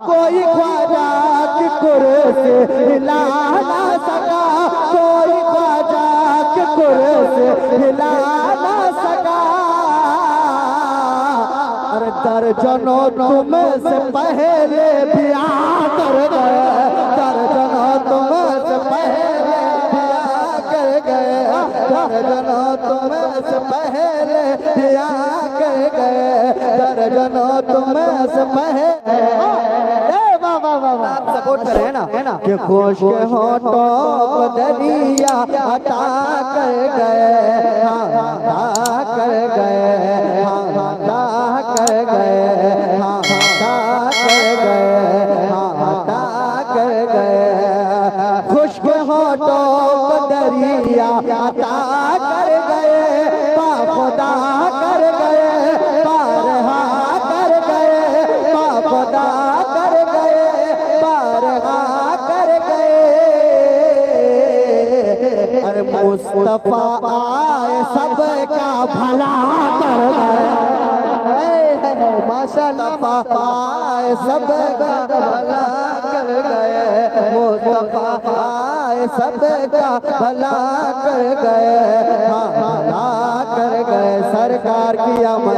कोई ख्वाजा की कुर्सी हिला ना सका, कोई ख्वाजा की कुर्सी हिला ना सका। अरे दर्जनों तुम से पहले भी आकर गए, दर्जनों तुम से पहले भी आकर गए, दर्जनों तुम से पहले भी आकर गए, दर्जनों तुम से पहले। आप सपोर्ट कर रहे हैं ना कि खुश के होठों को दरिया हटा कर गए, हटा कर गए, हटा कर गए, हटा कर गए, हटा कर गए। खुश के होठों को दरिया हटा कर गए, खुदा कर गए, बारहा कर गए, खुदा कर गए, बारहा कर गए। अरे मुस्तफा आए सबका भला कर गए, माशाअल्लाह आए सबका भला कर गए, मुस्तफा आए सबका भला कर गए, भला कर गए। सरकार की आमद,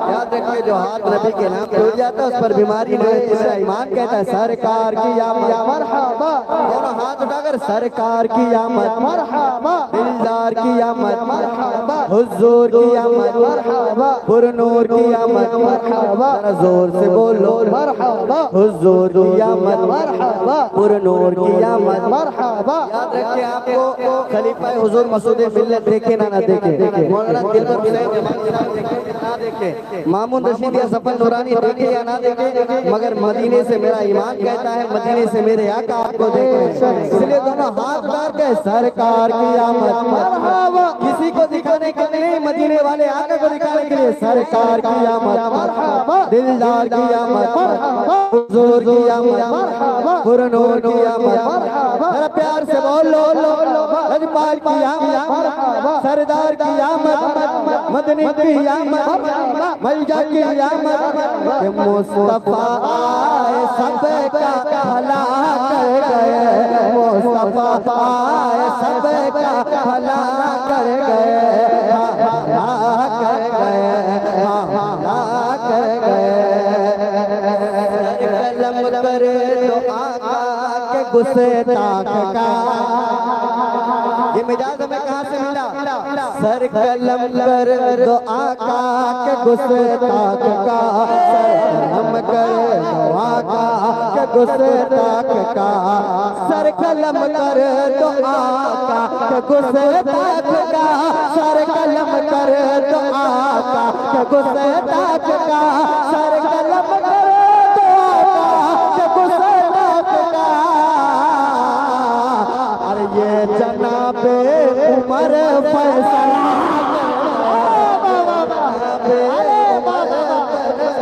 याद रखिए जो हाथ नबी के नाम जुड़ जाता है उस पर बीमारी नहीं होती, मेरा ईमान कहता है सरकार की आमद मरहबा। दोनों हाथ उठाकर सरकार की आमद मरहबा, दिलदार की आमद मरहबा, हुजूर की आमद मरहबा, पुरनूर की आमद मरहबा। जोर से बोलो मरहबा, हुजूर की आमद मरहबा, पुरनूर की आमद मरहबा। याद रखिए आपको खलीफा हुजूर मसूद मिल्लत देखे ना देखे, मौलाना दिलबर हुसैन देखे ना देखे, मामून रशीद या सफल नूरानी देखे या ना देखे, मगर मदीने से मेरा ईमान कहता है, मदीने से मेरे आका आपको देखे। इसलिए दोनों हाथ उठा के सरकार की आमद मरहबा, किसी को दिखाने के लिए, मदीने वाले आका को दिखाने के लिए सरकार की आमद मरहबा, दिलदार की आमद मरहबा, हुजूर की आमद मरहबा, पुरनूर की आमद मरहबा। जरा प्यार से बोलो रजपाल की आमद, सरदार की आमद, मदनी की आमद, मलजा की आमद। मुस्तफा आए सबका भला कर गए, मुस्तफा आए सबका भला कर गए, भला कर गए, भला कर गए। कलम करे तो आका के गुस्ताख का, ये मिजाज हमें कहाँ से मिला? सर कलम कर दो आका के गुस्ताख का, सर कलम कर दो आका के गुस्ताख का, सर कलम कर दो आका के गुस्ताख का, सर कलम कर दो आका के गुस्ताख का, सर कलम कर दो आका के गुस्ताख का। अरे ये जनाबे उमर फैसला,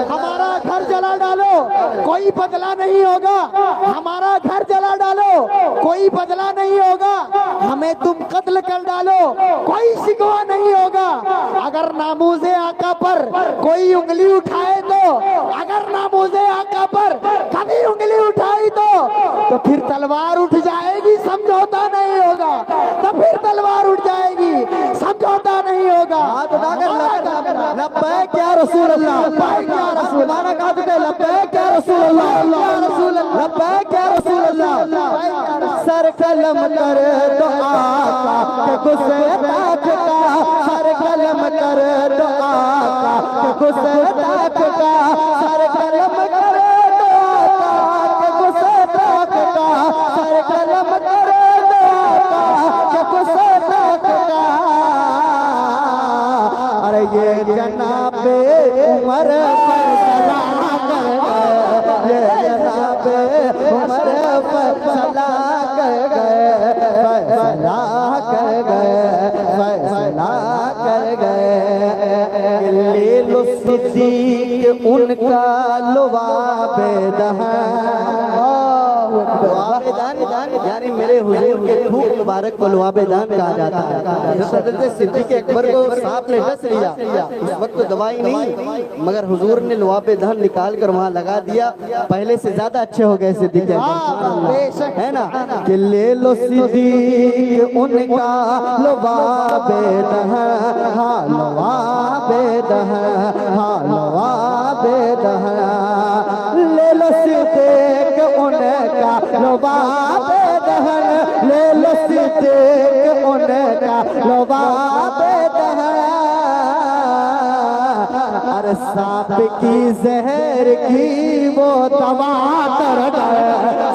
हमारा घर जला डालो कोई बदला नहीं होगा, हमारा घर जला डालो कोई बदला नहीं होगा, हमें तुम कत्ल कर डालो कोई शिकवा नहीं होगा। अगर नामूज़े आका पर कोई उंगली उठाए तो, अगर नामूज़े आका पर कभी उंगली उठाई तो फिर तलवार उठ जाएगी, समझौता नहीं होगा, तो फिर तलवार उठ जाएगी, समझौता नहीं होगा। लब्बैक या रसूल अल्लाह, लब्बैक या रसूल, हमारा कहा तुझे लब्बैक या रसूल अल्लाह, या रसूल अल्लाह, लब्बैक या रसूल अल्लाह। सर कलम कर दो आका के गुस्ताख का, सर कलम कर दो आका के गुस्ताख का, सर कलम कर दो आका के गुस्ताख का, सर कलम कर दो आका के गुस्ताख का। अरे ये जनाबे उमर फैसला कर गए, ये जनाबे उमर फैसला कर गए, फैसला कर गए, फैसला कर गए। लीलो सिद्दीक उनका लुबाबे दहन, लुआबेदान यानी मेरे हुजूर के थूक मुबारक को लुआबेदान कहा जाता है। जब हज़रत सिद्दीक़ अकबर को सांप ने डस लिया, उस वक्त तो दवाई नहीं, मगर हुजूर ने लुआबेदान निकाल कर वहाँ लगा दिया। पहले से ज्यादा अच्छे हो गए सिद्दीक़ है ना। कि ले लो सिद्दीक़ उनका लुआबेदान, हाँ लुआबेदान, हाँ लुआबेदान। ले लो सिद्दीक़ उनका लुआबेदान, ले लो सिद्दीक़ उनका लुआबेदान। अरे सांप की जहर की वो दवा कर गए,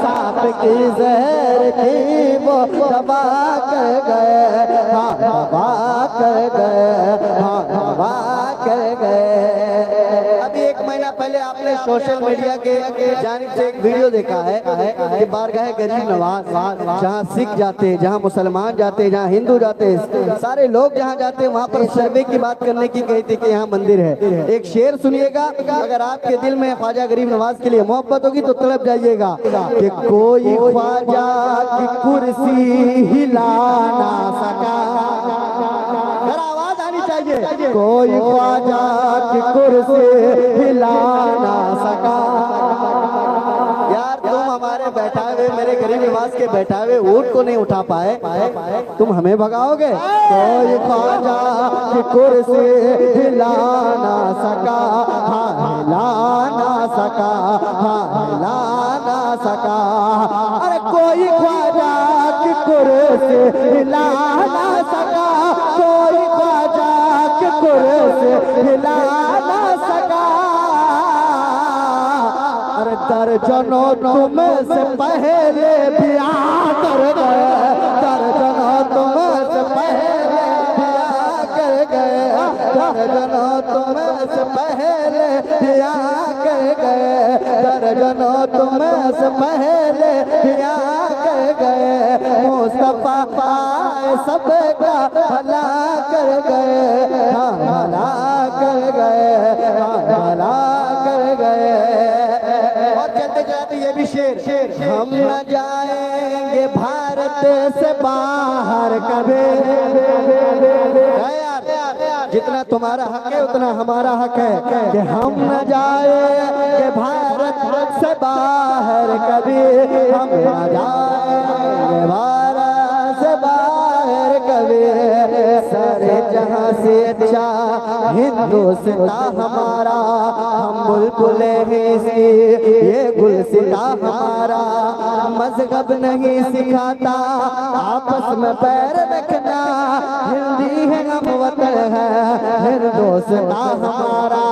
सांप की जहर की वो दवा कर गए, हाँ दवा कर गए, हाँ दवा कर गए। अभी एक महीना पहले आपने सोशल मीडिया के जानिब से एक वीडियो देखा है कि बारगाह गरीब नवाज, जहाँ सिख जाते, जहाँ मुसलमान जाते, जहाँ हिंदू जाते, सारे लोग जहाँ जाते वहाँ पर सर्वे की बात करने की कही थी कि यहाँ मंदिर है। एक शेर सुनिएगा, अगर आपके दिल में ख्वाजा गरीब नवाज के लिए मोहब्बत होगी तो तड़प जाइएगा कि कोई ख्वाजा की कुर्सी हिला ना सका। आवाज आनी चाहिए। कोई ख्वाजा की कुर्सी हिला ना सका। यार तुम हमारे बैठा हुए, मेरे गरीब नवाज के बैठा हुए ऊँट को नहीं उठा पाए, तुम हमें भगाओगे। कोई ख्वाजा की कुर्सी हिला ना सका, हाँ हिला ना सका, हाँ हिला ना सका। अरे कोई ख्वाजा की कुर्सी हिला ना सका, कोई ख्वाजा की कुर्सी हिला ना सका। अरे दर्जनों तुम से पहले ब्याह कर गए, दर्जनों तुम से पहले ब्याह कर गए, दर्जनों तुम से पहले ब्याह कर गए, दर्जनों तुम से पहले ब्याह कर गए। मुस्तफा आए सबका भला कर गए, हाँ भला कर गए, हाँ भला कर गए। और चलते जाते ये भी शेर, हम न जाएंगे भारत से बाहर कभी। जितना तुम्हारा हक है उतना हमारा हक है कि हम न जाएंगे भारत से बाहर कभी, हम न जाएंगे भारत से बाहर कभी। सारे जहां से अच्छा हिंदुस्तान हमारा, हम बुलबुले हैं ये गुलसिता हमारा। मजहब नहीं सिखाता आपस में पैर रखना, हिंदी है हम वतन है हिंदुस्तान हमारा।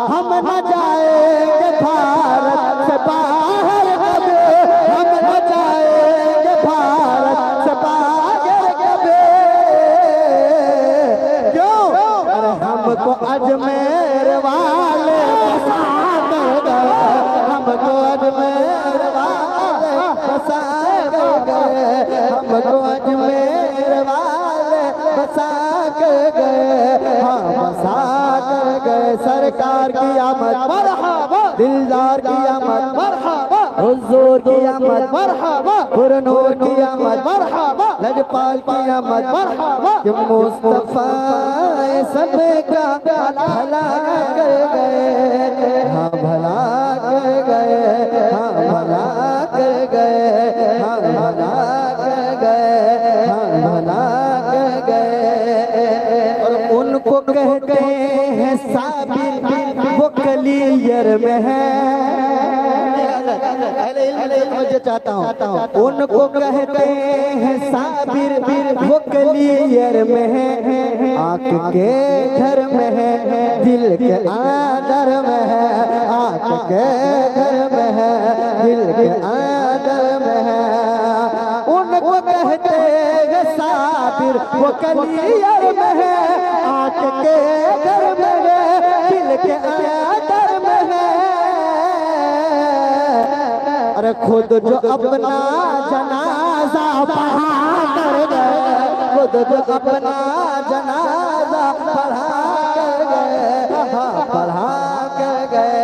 हम न जाएंगे भारत से बाहर कभी, हम न जाएंगे भारत से बाहर कभी। क्यों? अरे हमको अजमेर वाले बसा कर गए, हमको अजमेर वाले बसा कर गए, हमको अजमेर वाले बसा कर गए, हाँ बसा कर गए। सरकार की आमद मरहबा, दिलदार की आमद मरहबा, हुजूर की आमद मरहबा, पुरनूर की आमद मरहबा, लजपाल की आमद मरहबा। कि मुस्तफा सबका भला कर गए, हाँ भला कर गए, हाँ भला कर गए, हाँ भला कर गए, हाँ भला कर गए। और उनको कहते हैं साबिर, वो कलियर में है। चाहता हूँ उनको कहते हैं साबिर, वो कलियर में है, आँख के घर में है, दिल के आदर में है, आँख के घर में है, दिल के आदर में है। उनको कहते हैं साबिर, वो कलियर में है, आँख के घर में है, दिल के आदर में है। अरे खुद जो अपना जनाजा पढ़ा कर गए, खुद जो अपना जनाजा पढ़ा कर गए, हाँ पढ़ा कर गए।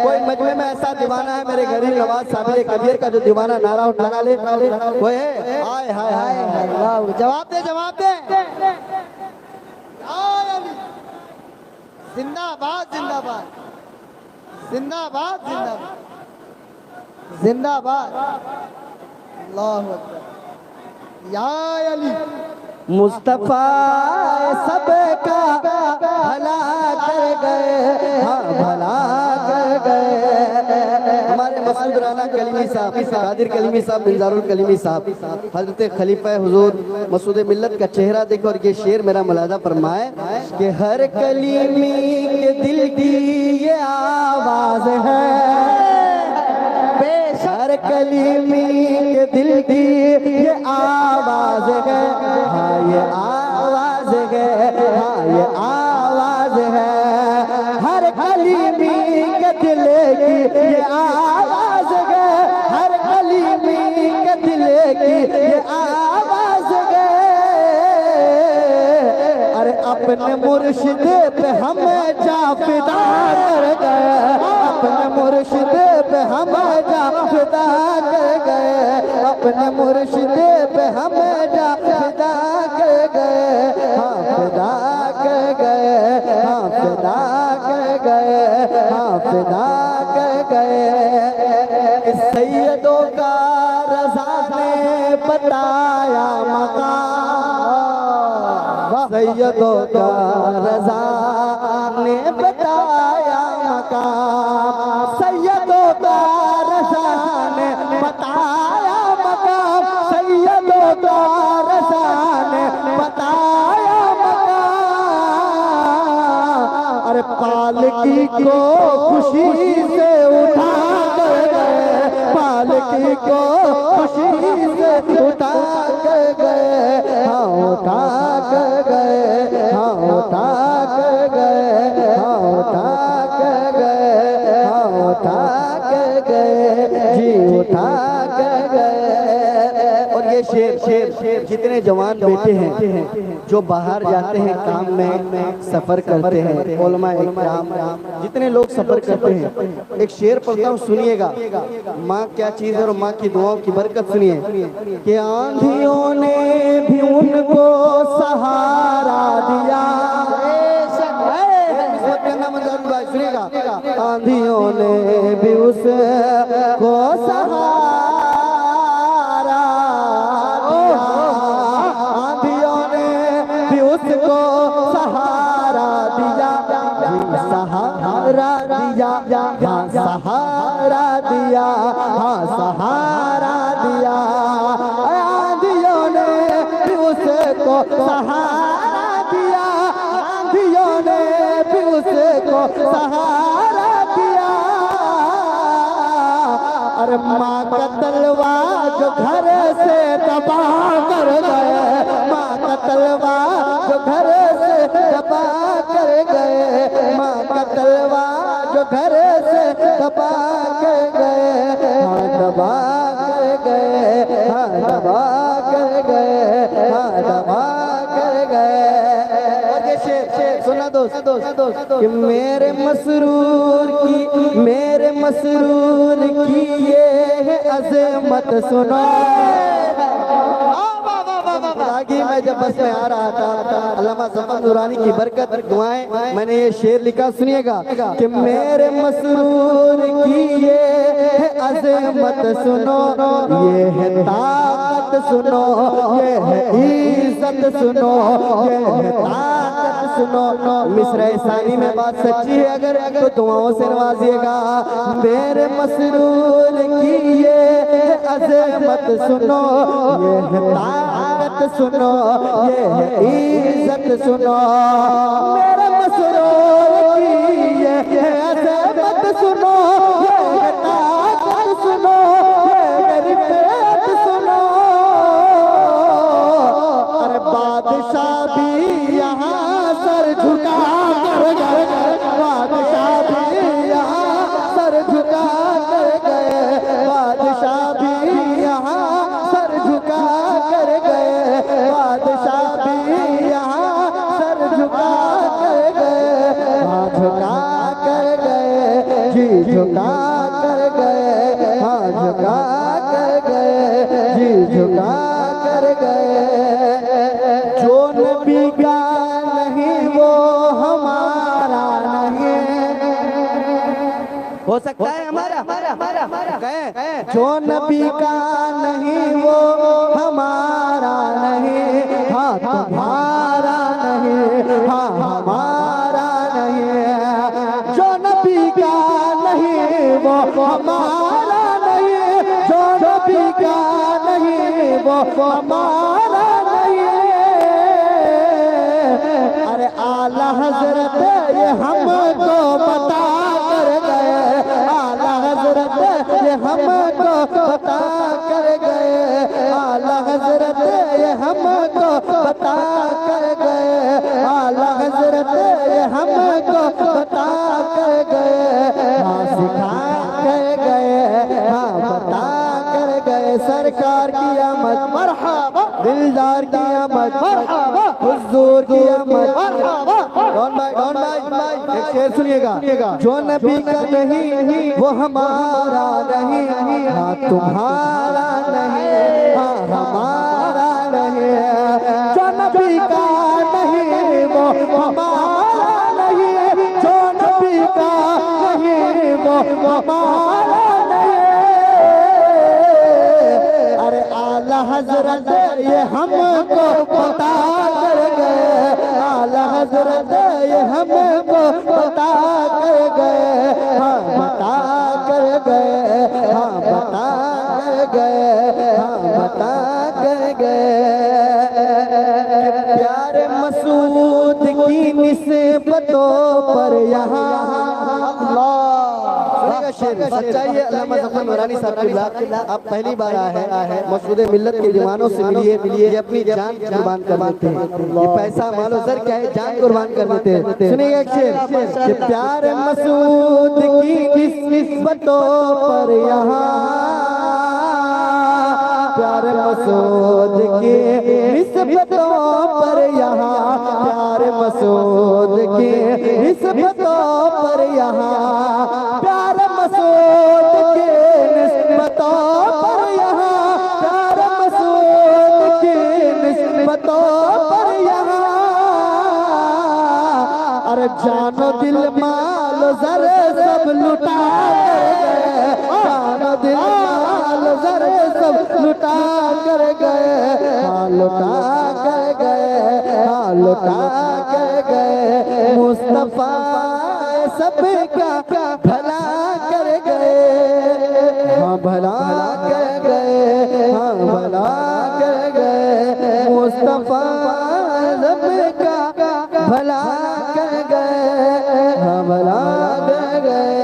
कोई नगमे में ऐसा दीवाना है मेरे गरीब नवाज साबिर कबीर का जो दीवाना नारा उठा ले वो है हाय हाय हाय। जवाब दे जवाब दे। जिंदाबाद जिंदाबाद जिंदाबाद जिंदाबाद जिंदाबाद। अल्लाहु अकबर। या अली मुस्तफा सबका भला कर गए, हाँ भला कर गए। हमारे मसूद राना कलीमी साहब, कादिर कलीमी साहब, बिंजारुल कलीमी साहब, हजरत खलीफा हुजूर मसूद मिल्लत का चेहरा देखो और ये शेर मेरा मुलाजा फरमाए कि हर कलीमी के दिल की ये आवाज है, हर कलीमी के दिल की ये आवाज है, हाँ ये आवाज है, हाँ ये आवाज है। हर कलीमी के दिल की ये आवाज है, हर कलीमी के दिल की ये आवाज है। अरे अपने मुर्शिद पे हम जा फिदा कर गए, अपने मुर्शिद पे हम जा फिदा कर गए, अपने मुर्शिद पे हम जा फिदा कर गए, हाँ फिदा कर गए, हाँ फिदा कर गए, हाँ फिदा कर गए। इस सैयदों का रज़ा ने बताया मकाम, सैयदों का रज़ा ने बताया मकाम, सैयदों का रज़ा ने बताया मकाम, सैयदों का रज़ा ने बताया मकाम। अरे पालकी को खुशी से उठा कर गए, पालकी को खुशी से उठा कर गए, हाँ उठा कर गए, हाँ उठा कर गए, हाँ उठा कर गए, हाँ उठा कर गए, जी उठा कर गए। और ये शेर शेर शेर जितने जवान बेटे हैं जो बाहर जाते हैं काम में सफर करते हैं, उलमा इकराम जितने लोग सफर करते हैं, एक शेर पढ़ता हूँ सुनिएगा। माँ क्या चीज है और माँ की दुआओं की बरकत सुनिए कि आंधियों ने भी उनको सहारा दिया, आंधियों ने भी उसको सहारा दिया, आंधियों ने भी उसको सहारा दिया, सहारा दिया, हाँ सहारा दिया, हाँ सहारा दिया। आंधियों ने भी उसको सहारा दिया, आंधियों ने भी उसको सहारा दिया। अरे माँ का तलवार जो घर से तबाह कर गए, माँ का तलवार जो घर से तबाह कर गए, माँ का तलवार जो घर से तबाह कर गए, हाँ तबाह कर गए, हाँ तबाह कर गए, हाँ तबाह कर गए। सुना दोस्त कि मेरे मसरूर की ये है अज़मत सुनो। मैं जब बस में आ रहा था अल्लामा ज़फ़र नूरानी की बरकत दुआएं मैंने ये शेर लिखा सुनिएगा कि मेरे मसरूर की ये है अज़मत सुनो, ये है ताकत सुनो, ये है इज्जत सुनो, ये है ताकत सुनो। मिस्र सानी में बात सच्ची है अगर तो दुआओं से नवाजिएगा। मेरे मसरूर की ये है अज़मत सुनो, ये है ताकत सुनो, ये है इज्जत सुनो। मेरे मसरूर की ये है अज़मत सुनो, ये है ताकत सुनो, ये है रिफ़त सुनो। अरे बादशाह भी यहाँ सर झुका कर गए, बादशाह भी यहाँ सर झुका कर गए, बादशाह भी यहाँ सर झुका कर गए, बादशाह भी यहाँ सर झुका कर सकता है हमारा कहे जो नबी का नहीं वो हमारा नहीं, हाँ तुम्हारा नहीं, हाँ हमारा नहीं। जो नबी का नहीं वो हमारा नहीं, जो नबी का नहीं वो हमारा नहीं। अरे आला हजरत ये हमको बता कर गए, आला हजरत ये हमको बता कर गए, आला हजरत ये हमको बता कर गए, आला हजरत ये हमको बता कर गए, हाँ सिखा कर गए, हाँ बता कर गए। सरकार की आमद मरहबा, दिलदार की आमद मरहबा, हुजूर की आमद मरहबा। डॉन भाई एक शेर सुनिएगा। जो नबी का नहीं वो हमारा नहीं, हाँ तुम्हारा नहीं, हाँ हमारा नहीं। जो नबी का नहीं वो हमारा नहीं, जो नबी का नहीं वो हमारा नहीं। अरे आला हजरत ये हमको बता कर गए, आला हजरत ये हमको बता कर गए, हाँ बता कर गए, हाँ बता कर गए, हाँ बता कर गए। प्यारे मसूद की निस्बतों पर यहाँ सच्चाई है। अल्लामा ज़फ़र नूरानी साहब किबला आप पहली बार आए हैं, मसूद मिल्लत के जवानों से मिलिए, ये अपनी जान कुर्बान कर देते हैं। ये पैसा मालो जर क्या है, जान कुर्बान कर देते हैं। सुनिएगा एक शेर कि प्यारे मसूद की निस्बतों पर यहाँ, प्यारे मसूद की निस्बतों पर यहाँ, प्यारे मसूद की निस्बतों पर यहाँ, प्यारे मसूद की निस्बतों पर यहाँ, प्यारे मसूद की निस्बतों पर यहाँ। अरे जानो दिल माल ज़रे सब लुटा कर गए, जानो दिल माल ज़रे सब लुटा कर गए, हाँ लुटा कर गए, हाँ लुटा कर गए। मुस्तफा सबका भला कर गए, हाँ भला कर गए, हाँ भला कर गए। मुस्तफा सबका भला कर गए, हाँ भला कर गए।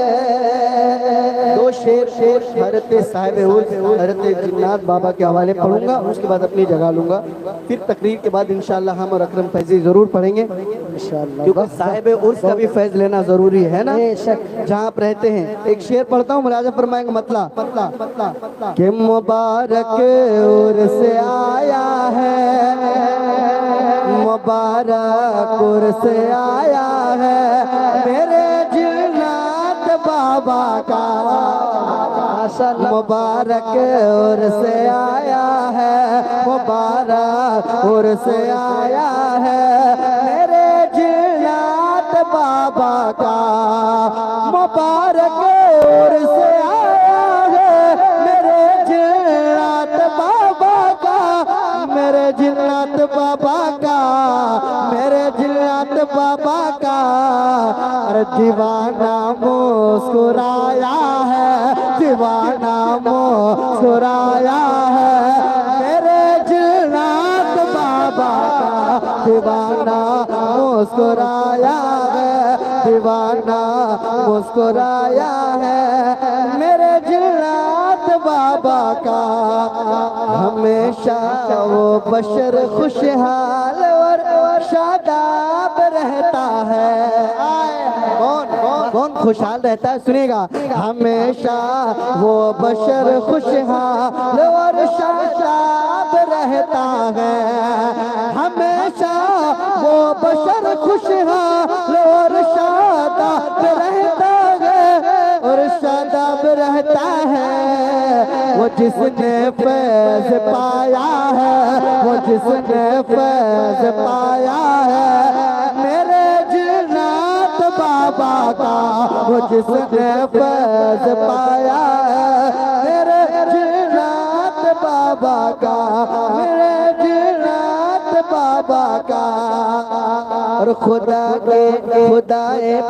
दो शेर हज़रत साहिब उर्स हज़रत जिन्नात बाबा के हवाले पढ़ूंगा, उसके बाद अपनी जगह लूंगा। फिर तकरीर के बाद इंशाअल्लाह हम और अकरम फैजी जरूर पढ़ेंगे इंशाअल्लाह, क्योंकि साहिब उर्स का भी फैज लेना जरूरी है ना जहाँ आप रहते हैं। एक शेर पढ़ता हूँ, मुलाजा फरमाएंगे मतला कि मुबारक उर्स आया है, मुबारक उर्स आया है मेरे जिन्नात बाबा का, मुबारक उर्स आया है, मुबारक उर्स आया है मेरे जिन्नात बाबा का, मुबारक उर्स आया है मेरे जिन्नात बाबा का, मेरे जिन्नात बाबा का, मेरे जिन्नात बाबा का। अरे दीवाना मुस्कुराया है, दीवाना मुस्कुराया है मेरे जिन्नात बाबा का, दीवाना मुस्कुराया है, दीवाना मुस्कुराया है मेरे जिन्नात बाबा का। हमेशा वो बशर खुशहाल और शादाब रहता है। कौन खुशहाल रहता है, सुनिएगा। हमेशा वो बशर खुशहाल और शादाब रहता है, हमेशा वो बशर खुशहाल और शादाब रहता है, और शादाब रहता है वो जिसने फैज़ पाया है, वो जिसने फैज़ पाया है मेरे जिन्नात बाबा का, वो जिसने फैज़ पाया मेरे जिन्नात बाबा का, मेरे जिन्नात बाबा का। और खुदा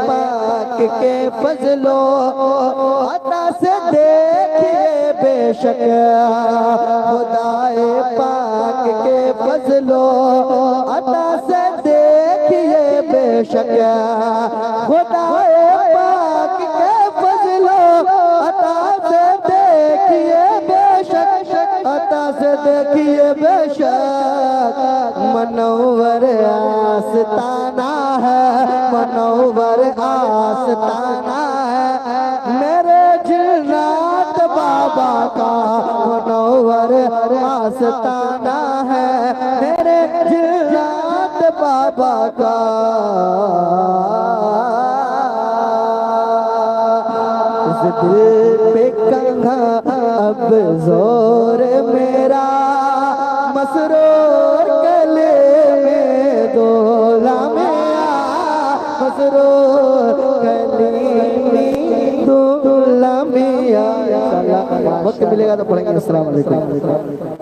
पाक के फजलो अता से देखिए बेशक, खुदाए पाक के फजलो अता से देखिए बेशक, खुदाए पाक के फजलो अता से देखिए बेशक, अता से देखिए बेशक। मनोवर आस्ताना है, मनोवर आस्ताना है मेरे जिन्नात बाबा का, मनोवर आस्ताना है मेरे जिन्नात बाबा का। इस दिल पे कहाँ अब जोर मेरा, मसरूर गले में दोला में मसरूर गले में दोला में। वक्त मिलेगा तो पढ़ेंगे। अस्सलाम वालेकुम।